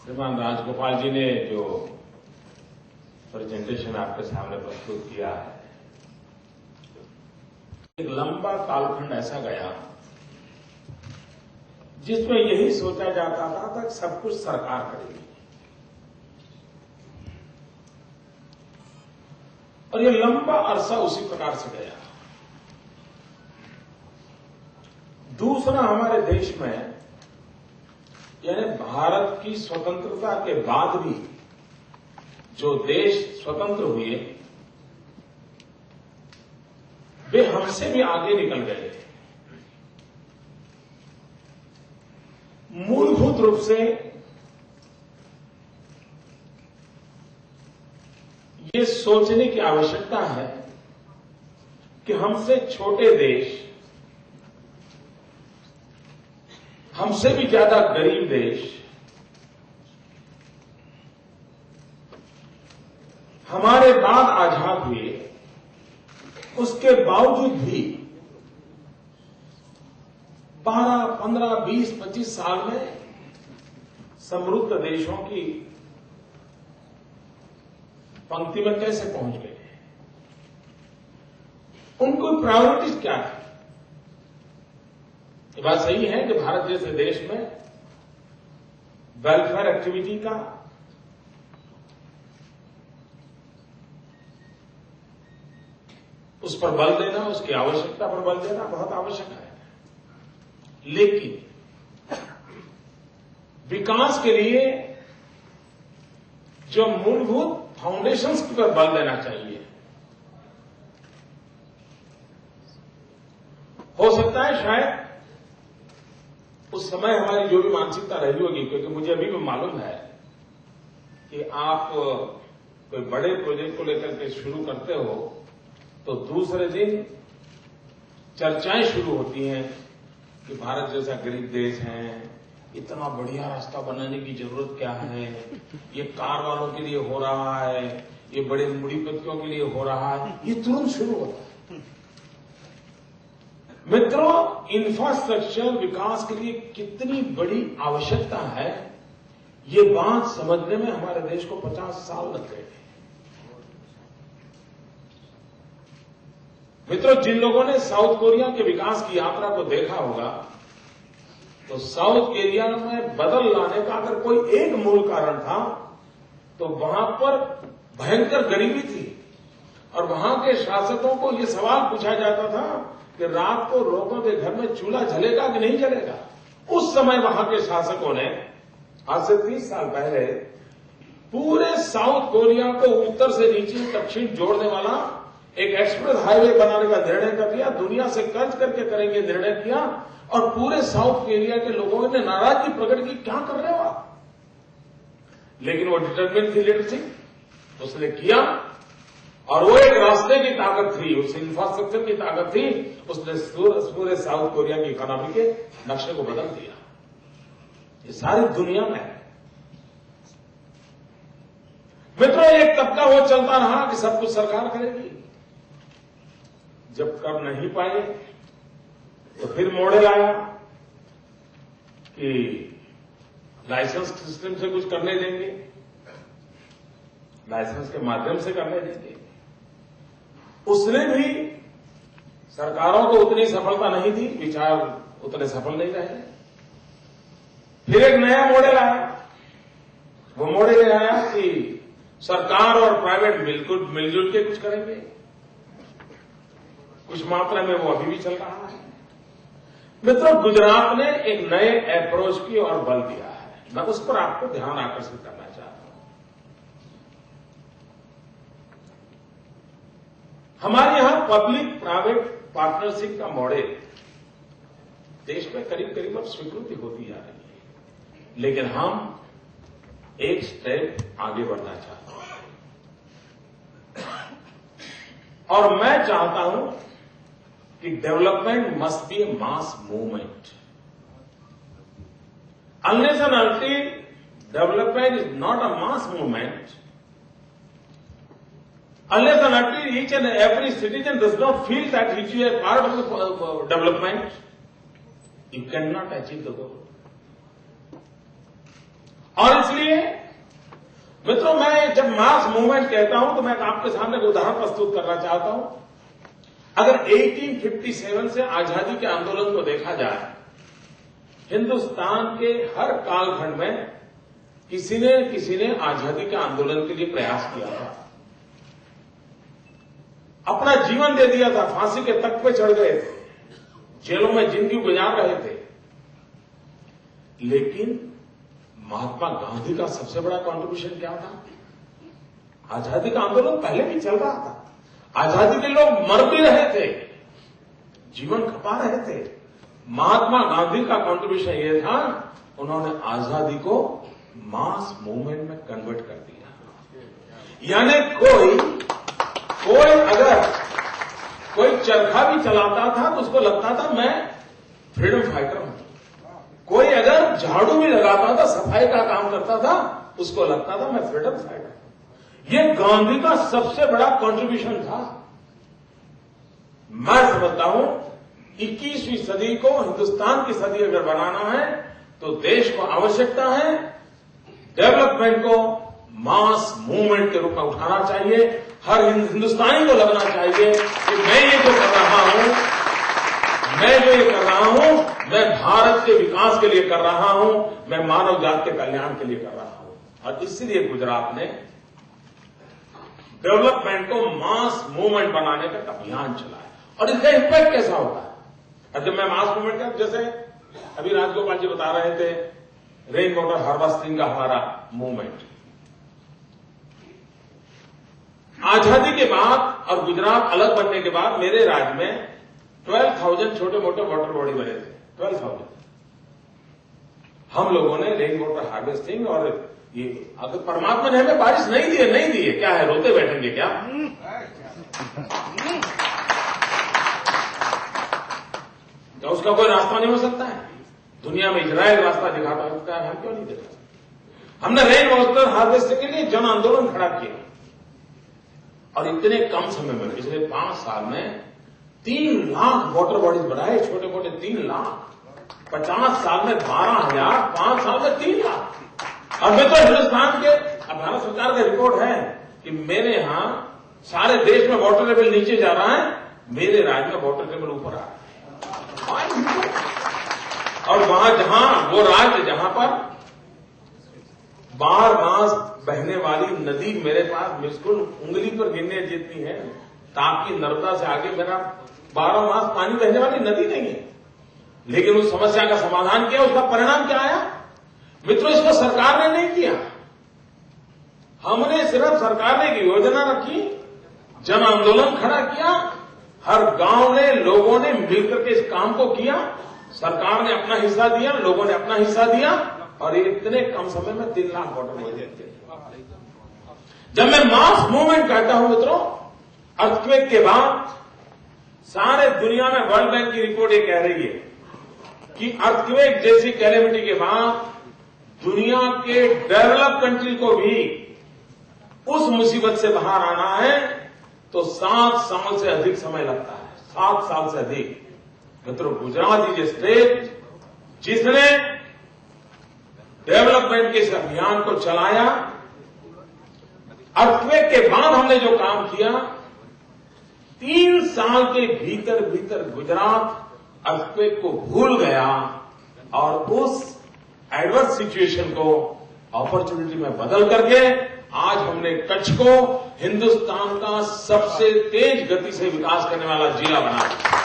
श्रीमान राजगोपाल जी ने जो प्रेजेंटेशन आपके सामने प्रस्तुत किया है, एक लंबा कालखंड ऐसा गया जिसमें यही सोचा जाता था कि सब कुछ सरकार करेगी, और ये लंबा अरसा उसी प्रकार से गया। दूसरा, हमारे देश में यानी भारत की स्वतंत्रता के बाद भी जो देश स्वतंत्र हुए वे हमसे भी आगे निकल गए। मूलभूत रूप से ये सोचने की आवश्यकता है कि हमसे छोटे देश, हमसे भी ज्यादा गरीब देश, हमारे बाद आजाद हुए, उसके बावजूद भी 12, 15, 20, 25 साल में समृद्ध देशों की पंक्ति में कैसे पहुंच गए? उनको प्रायोरिटीज क्या है? ये बात सही है कि भारत जैसे देश में वेलफेयर एक्टिविटी का उस पर बल देना, उसकी आवश्यकता पर बल देना बहुत आवश्यक है, लेकिन विकास के लिए जो मूलभूत फाउंडेशंस पर बल देना चाहिए, हो सकता है शायद उस समय हमारी जो भी मानसिकता रही होगी, क्योंकि मुझे अभी भी मालूम है कि आप कोई बड़े प्रोजेक्ट को लेकर के शुरू करते हो तो दूसरे दिन चर्चाएं शुरू होती हैं कि भारत जैसा गरीब देश है, इतना बढ़िया रास्ता बनाने की जरूरत क्या है, ये कार वालों के लिए हो रहा है, ये बड़े मूढ़ीपतियों के लिए हो रहा है, ये तुरंत शुरू होता है। मित्रों, इंफ्रास्ट्रक्चर विकास के लिए कितनी बड़ी आवश्यकता है, ये बात समझने में हमारे देश को 50 साल लग गए। मित्रों, जिन लोगों ने साउथ कोरिया के विकास की यात्रा को देखा होगा, तो साउथ कोरिया में बदल लाने का अगर कोई एक मूल कारण था तो वहां पर भयंकर गरीबी थी, और वहां के शासकों को यह सवाल पूछा जाता था कि रात को लोगों के घर में चूल्हा जलेगा कि नहीं जलेगा। उस समय वहां के शासकों ने आज से 30 साल पहले पूरे साउथ कोरिया को उत्तर से नीचे दक्षिण जोड़ने वाला एक एक्सप्रेस हाईवे बनाने का निर्णय कर लिया, दुनिया से कर्ज करके करेंगे निर्णय किया, और पूरे साउथ कोरिया के लोगों ने नाराजगी प्रकट की, क्या कर रहे हो आप? लेकिन वो डिटरमिन थी लीडरशिप, उसने किया, और वो एक रास्ते की ताकत थी, उस इंफ्रास्ट्रक्चर की ताकत थी, उसने पूरे साउथ कोरिया की इकोनॉमी के नक्शे को बदल दिया। ये सारी दुनिया में है। मित्रों, एक तबका वो चलता रहा कि सब कुछ सरकार करेगी, जब कर नहीं पाए तो फिर मॉडल आया कि लाइसेंस सिस्टम से कुछ करने देंगे, लाइसेंस के माध्यम से करने देंगे। उसने भी सरकारों को उतनी सफलता नहीं दी, विचार उतने सफल नहीं रहे। फिर एक नया मॉडल आया, वो मॉडल आया कि सरकार और प्राइवेट मिलजुल के कुछ करेंगे। कुछ मात्रा में वो अभी भी चल रहा है। मित्रों, गुजरात ने एक नए अप्रोच की ओर बल दिया है, मैं उस पर आपको ध्यान आकर्षित करना चाहता हूं। हमारे यहां पब्लिक प्राइवेट पार्टनरशिप का मॉडल देश में करीब करीब अब स्वीकृति होती जा रही है, लेकिन हम एक स्टेप आगे बढ़ना चाहते हैं, और मैं चाहता हूं कि development must be A mass movement. Unless and until development is not a mass movement, unless and until each and every citizen does not feel that he is a part of the development, you cannot achieve the goal. और इसलिए मित्रों, मैं जब mass movement कहता हूं तो मैं आपके सामने एक उदाहरण प्रस्तुत करना चाहता हूं। अगर 1857 से आजादी के आंदोलन को देखा जाए, हिंदुस्तान के हर कालखंड में किसी ने आजादी के आंदोलन के लिए प्रयास किया था, अपना जीवन दे दिया था, फांसी के तख्त पे चढ़ गए थे, जेलों में जिंदगी गुजार रहे थे। लेकिन महात्मा गांधी का सबसे बड़ा कंट्रीब्यूशन क्या था? आजादी का आंदोलन पहले भी चल रहा था, आजादी के लोग मर भी रहे थे, जीवन खपा रहे थे। महात्मा गांधी का कंट्रीब्यूशन यह था, उन्होंने आजादी को मास मूवमेंट में कन्वर्ट कर दिया। यानी कोई चरखा भी चलाता था तो उसको लगता था मैं फ्रीडम फाइटर हूं। कोई अगर झाड़ू भी लगाता था, सफाई का काम करता था, उसको लगता था मैं फ्रीडम फाइटर हूं। ये गांधी का सबसे बड़ा कंट्रीब्यूशन था। मैं समझता हूं 21वीं सदी को हिंदुस्तान की सदी अगर बनाना है तो देश को आवश्यकता है डेवलपमेंट को मास मूवमेंट के रूप में उठाना चाहिए। हर हिंदुस्तानी को लगना चाहिए कि मैं ये जो कर रहा हूं, मैं भारत के विकास के लिए कर रहा हूं, मैं मानव जाति के कल्याण के लिए कर रहा हूं। और इसलिए गुजरात ने डेवलपमेंट को मास मूवमेंट बनाने का अभियान चलाया। और इसका इंपैक्ट कैसा होता है? और जब मैं मास मूवमेंट का, जैसे अभी राजगोपाल जी बता रहे थे, रेन वाटर हार्वेस्टिंग का हमारा मूवमेंट आजादी के बाद और गुजरात अलग बनने के बाद मेरे राज्य में 12,000 छोटे मोटे वाटर बॉडी बने थे। 12,000 हम लोगों ने रेन वाटर हार्वेस्टिंग, और ये अगर परमात्मा ने हमें बारिश नहीं दी है, क्या है, रोते बैठेंगे क्या? तो उसका कोई रास्ता नहीं हो सकता है? दुनिया में इजराइल रास्ता दिखाता है, हम क्यों नहीं दिखा? हमने रेन वाटर हार्वेस्टिंग के लिए जन आंदोलन खड़ा किया, और इतने कम समय में, पिछले 5 साल में 3 लाख वाटर बॉडीज बनाए, छोटे मोटे 3 लाख। 50 साल में 12,000, 5 साल में 3 लाख। और मैं तो हिंदुस्तान के, अब भारत सरकार का रिपोर्ट है कि मेरे यहां सारे देश में वाटर लेवल नीचे जा रहा है, मेरे राज्य में वाटर लेवल ऊपर आ रहा है। और वहां वो राज्य जहां पर 12 मास बहने वाली नदी मेरे पास बिल्कुल उंगली पर गिरने जितनी है, ताकि नर्मदा से आगे मेरा 12 मास पानी बहने वाली नदी नहीं है। लेकिन उस समस्या का समाधान किया, उसका परिणाम क्या आया? मित्रों, इसको सरकार ने नहीं किया, हमने सिर्फ सरकार ने एक योजना रखी, जन आंदोलन खड़ा किया, हर गांव ने, लोगों ने मिलकर के इस काम को किया, सरकार ने अपना हिस्सा दिया, लोगों ने अपना हिस्सा दिया, और ये इतने कम समय में 3 लाख वाटर बॉडी देते। जब मैं मास मूवमेंट कहता हूं मित्रों, अर्थक्वेक के बाद सारे दुनिया में वर्ल्ड बैंक की रिपोर्ट ये कह रही है कि अर्थक्वेक जैसी कैलेमिटी के बाद दुनिया के डेवलप कंट्री को भी उस मुसीबत से बाहर आना है तो 7 साल से अधिक समय लगता है, 7 साल से अधिक। मित्रों, गुजरात इज ए स्टेट जिसने डेवलपमेंट के इस अभियान को चलाया। अर्थक्वेक के बाद हमने जो काम किया, 3 साल के भीतर गुजरात अर्थक्वेक को भूल गया और उस एडवर्स सिचुएशन को अपॉर्चुनिटी में बदल करके आज हमने कच्छ को हिंदुस्तान का सबसे तेज गति से विकास करने वाला जिला बना दिया।